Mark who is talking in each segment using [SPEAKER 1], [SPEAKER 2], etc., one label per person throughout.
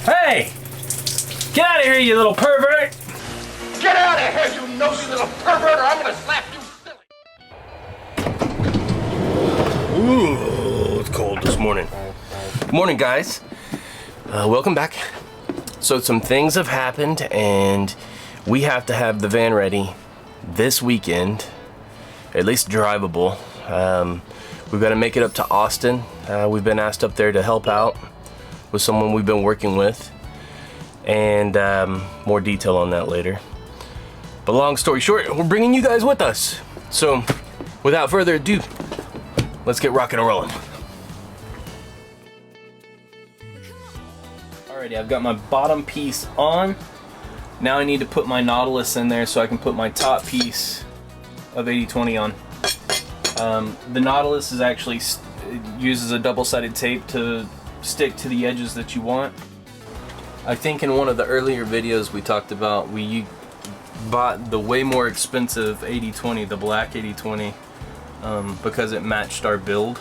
[SPEAKER 1] Hey! Get out of here, you little pervert!
[SPEAKER 2] Get out of here, you nosy little pervert, or I'm gonna slap you silly!
[SPEAKER 1] Ooh, it's cold this morning. Good morning, guys. Welcome back. So some things have happened, and we have to have the van ready this weekend, at least drivable. We've got to make it up to Austin. We've been asked up there to help out with someone we've been working with, and more detail on that later. But long story short, we're bringing you guys with us. So without further ado, let's get rocking and rolling. Alrighty, I've got my bottom piece on. Now I need to put my Nautilus in there so I can put my top piece of 80/20 on. The Nautilus is actually uses a double-sided tape to stick to the edges that you want. I think in one of the earlier videos we talked about we bought the way more expensive 80/20, the black 80/20, because it matched our build.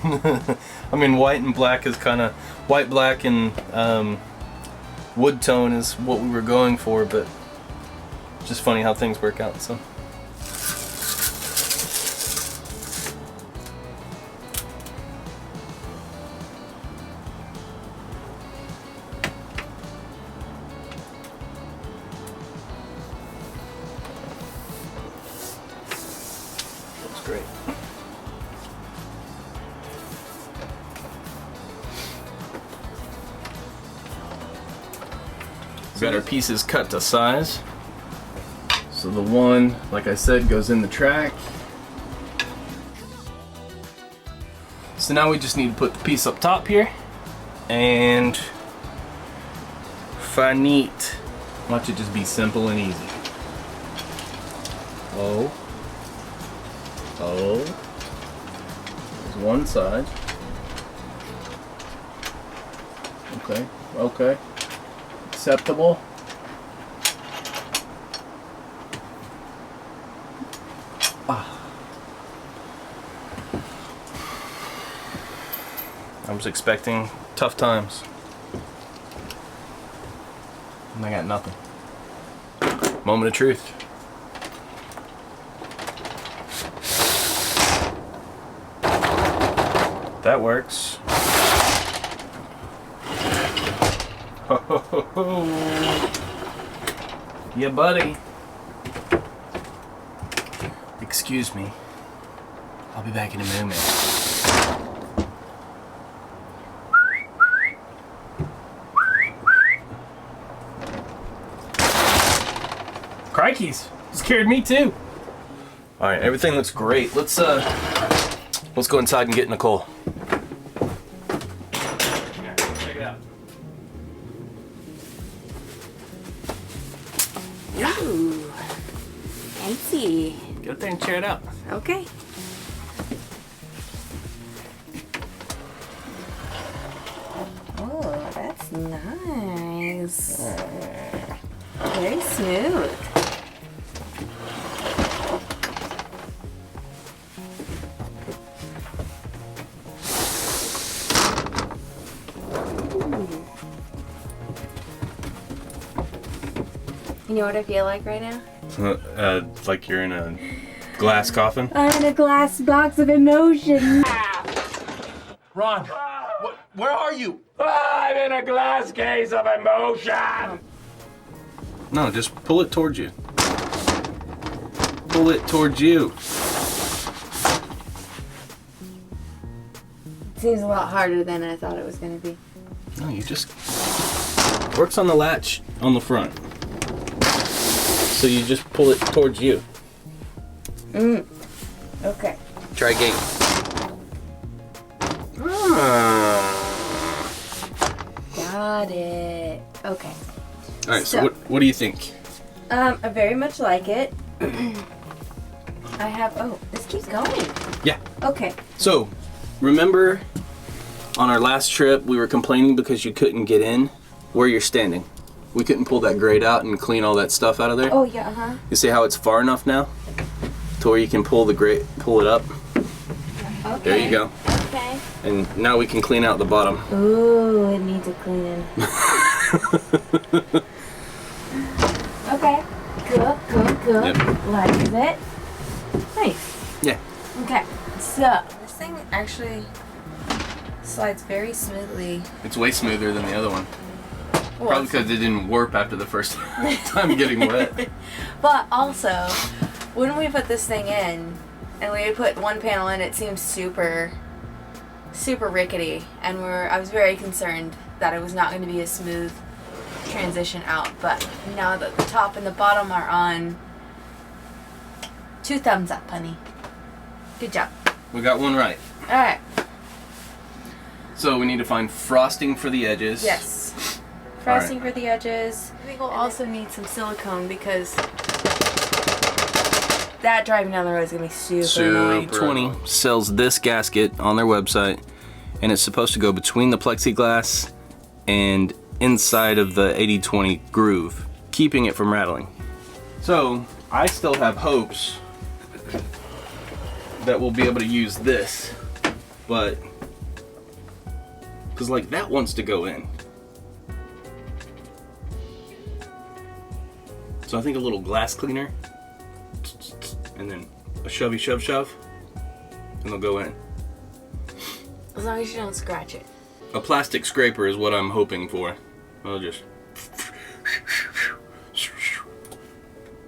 [SPEAKER 1] I mean, white and black is kind of white, black, and wood tone is what we were going for, but just funny how things work out. So. Great. We've got our pieces cut to size. So the one, like I said, goes in the track. So now we just need to put the piece up top here and finite. Watch it just be simple and easy. Oh. Oh, there's one side. Okay, okay. Acceptable. Ah. I was expecting tough times, and I got nothing. Moment of truth. That works. Ho, ho, ho, ho. Yeah, buddy. Excuse me. I'll be back in a moment. Crikeys! Scared me too. All right, everything looks great. Let's go inside and get Nicole. Check it out. Yeah.
[SPEAKER 3] Ooh, fancy.
[SPEAKER 1] Get up there and check it out.
[SPEAKER 3] Okay. Oh, that's nice. Very smooth. You know what I feel like right now?
[SPEAKER 1] Like you're in a glass coffin?
[SPEAKER 3] I'm in a glass box of emotion.
[SPEAKER 2] Ron, where are you?
[SPEAKER 1] I'm in a glass case of emotion! No, just pull it towards you. Pull it towards you.
[SPEAKER 3] It seems a lot harder than I thought it was going to be.
[SPEAKER 1] No, you just... Works on the latch on the front. So you just pull it towards you.
[SPEAKER 3] Okay.
[SPEAKER 1] Try gate. Ah.
[SPEAKER 3] Got it. Okay.
[SPEAKER 1] All right, so what do you think?
[SPEAKER 3] I very much like it. I have, oh, this keeps going.
[SPEAKER 1] Yeah.
[SPEAKER 3] Okay.
[SPEAKER 1] So, remember on our last trip, we were complaining because you couldn't get in where you're standing. We couldn't pull that grate out and clean all that stuff out of there.
[SPEAKER 3] Oh, yeah, uh-huh.
[SPEAKER 1] You see how it's far enough now to where you can pull the grate, pull it up?
[SPEAKER 3] Okay.
[SPEAKER 1] There you go.
[SPEAKER 3] Okay.
[SPEAKER 1] And now we can clean out the bottom.
[SPEAKER 3] Ooh, it needs a cleaning. Okay. Good.
[SPEAKER 1] Yep.
[SPEAKER 3] Like it. Nice.
[SPEAKER 1] Yeah.
[SPEAKER 3] Okay. So, this thing actually slides very smoothly.
[SPEAKER 1] It's way smoother than the other one.
[SPEAKER 3] Well,
[SPEAKER 1] Probably because it didn't warp after the first time getting wet.
[SPEAKER 3] But also, when we put this thing in, and we put one panel in, it seemed super rickety, and I was very concerned that it was not going to be a smooth transition out. But now that the top and the bottom are on, 2 thumbs up, honey. Good job.
[SPEAKER 1] We got one right.
[SPEAKER 3] All right.
[SPEAKER 1] So we need to find frosting for the edges.
[SPEAKER 3] Yes. Frosting for the edges. I think we'll also need some silicone because that driving down the road is going to be super annoying.
[SPEAKER 1] 20 sells this gasket on their website, and it's supposed to go between the plexiglass and inside of the 80-20 groove, keeping it from rattling. So I still have hopes that we'll be able to use this, but because like that wants to go in. So I think a little glass cleaner and then a shovey shove and they'll go in.
[SPEAKER 3] As long as you don't scratch it.
[SPEAKER 1] A plastic scraper is what I'm hoping for. I'll just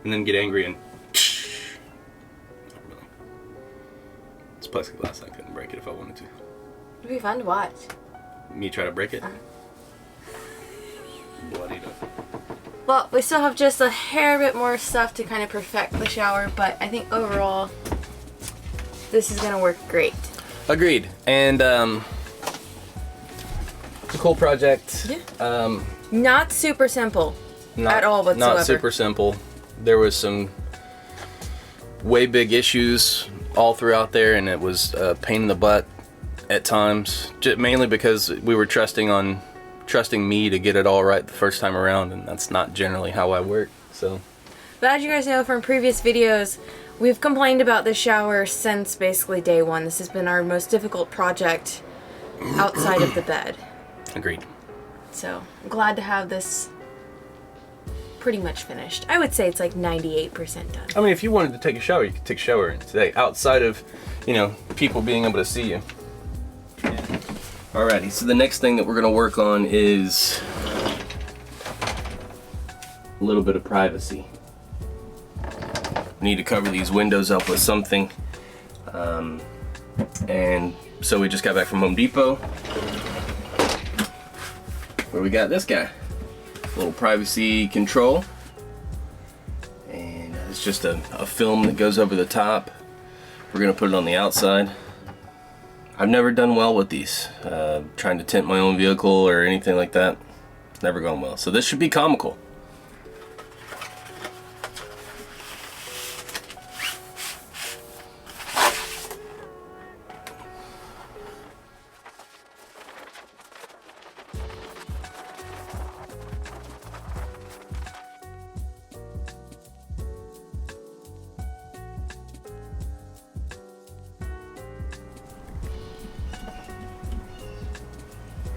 [SPEAKER 1] and then get angry and not really. It's plexiglass, I couldn't break it if I wanted to.
[SPEAKER 3] It'd be fun to watch.
[SPEAKER 1] Me try to break it? Bloodied up.
[SPEAKER 3] Well, we still have just a hair bit more stuff to kind of perfect the shower, but I think overall this is gonna work great.
[SPEAKER 1] Agreed. And it's a cool project.
[SPEAKER 3] Yeah. Not super simple at all whatsoever.
[SPEAKER 1] Not super simple. There was some way big issues all throughout there, and it was a pain in the butt at times, mainly because we were trusting me to get it all right the first time around, and that's not generally how I work. So,
[SPEAKER 3] but as you guys know from previous videos, we've complained about this shower since basically day one. This has been our most difficult project outside of the bed.
[SPEAKER 1] Agreed.
[SPEAKER 3] So I'm glad to have this pretty much finished. I would say it's like 98% done.
[SPEAKER 1] I mean, if you wanted to take a shower, you could take a shower in today, outside of, people being able to see you. Alrighty, so the next thing that we're gonna work on is a little bit of privacy. We need to cover these windows up with something. And so we just got back from Home Depot, where we got this guy. A little privacy control. And it's just a film that goes over the top. We're gonna put it on the outside. I've never done well with these. Trying to tint my own vehicle or anything like that, never gone well. So this should be comical.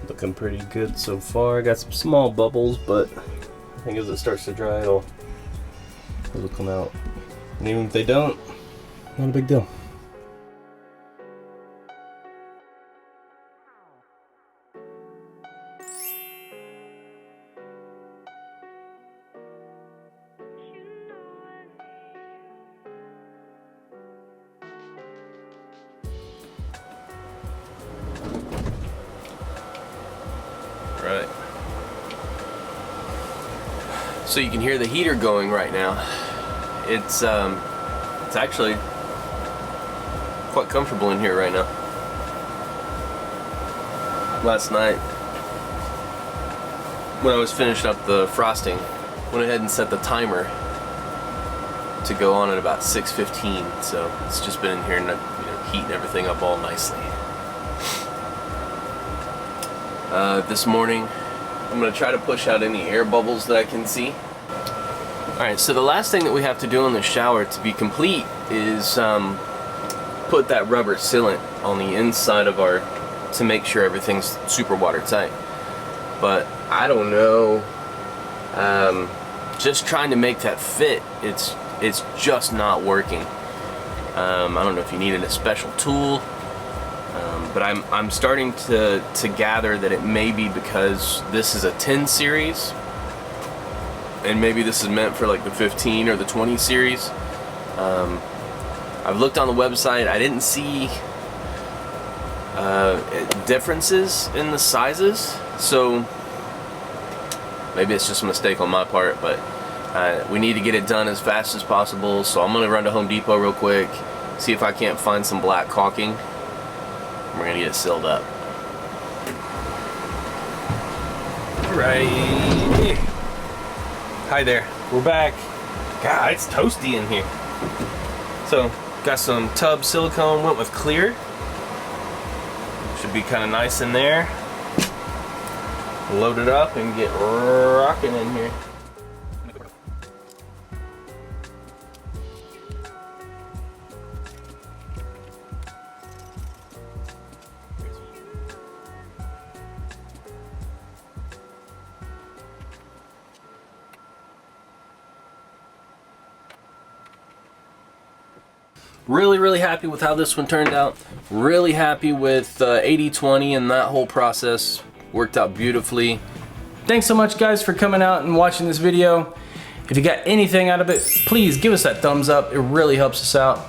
[SPEAKER 1] Looking pretty good so far. Got some small bubbles, but I think as it starts to dry, it'll come out. And even if they don't, not a big deal. Right. So you can hear the heater going right now. It's actually quite comfortable in here right now. Last night when I was finishing up the frosting, went ahead and set the timer to go on at about 6:15. So it's just been in here, heating everything up all nicely. This morning, I'm gonna try to push out any air bubbles that I can see. Alright, so the last thing that we have to do in the shower to be complete is put that rubber sealant on the inside of to make sure everything's super watertight. But I don't know, just trying to make that fit, it's just not working. I don't know if you needed a special tool, but I'm starting to gather that it may be because this is a 10 series, and maybe this is meant for like the 15 or the 20 series. I've looked on the website, I didn't see differences in the sizes, so maybe it's just a mistake on my part, but we need to get it done as fast as possible, so I'm gonna run to Home Depot real quick, see if I can't find some black caulking. We're gonna get it sealed up. Alright. Hi there, we're back. God, it's toasty in here. So, got some tub silicone, went with clear. Should be kind of nice in there. Load it up and get rocking in here. Really happy with how this one turned out. Really happy with 80/20 and that whole process. Worked out beautifully. Thanks so much guys for coming out and watching this video. If you got anything out of it, please give us that thumbs up. It really helps us out.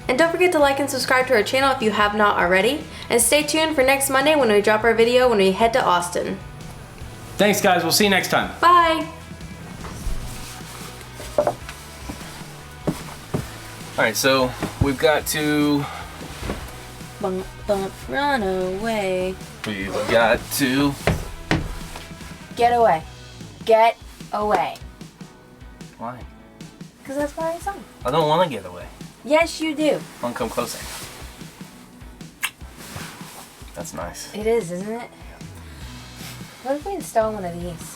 [SPEAKER 3] And don't forget to like and subscribe to our channel if you have not already. And stay tuned for next Monday when we drop our video when we head to Austin.
[SPEAKER 1] Thanks guys, we'll see you next time.
[SPEAKER 3] Bye!
[SPEAKER 1] Alright, so we've got to...
[SPEAKER 3] Bump, bump, run away.
[SPEAKER 1] We've got to...
[SPEAKER 3] Get away. Get away.
[SPEAKER 1] Why?
[SPEAKER 3] Because that's what I saw.
[SPEAKER 1] I don't want to get away.
[SPEAKER 3] Yes, you do.
[SPEAKER 1] I want to come closer. That's nice.
[SPEAKER 3] It is, isn't it? What if we install one of these?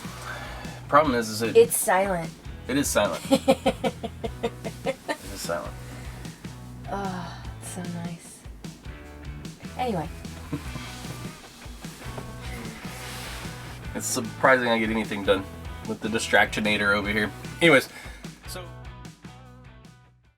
[SPEAKER 1] Problem is
[SPEAKER 3] it's silent.
[SPEAKER 1] It is silent. It is silent.
[SPEAKER 3] Oh, it's so nice. Anyway.
[SPEAKER 1] It's surprising I get anything done with the distractionator over here. Anyways, so...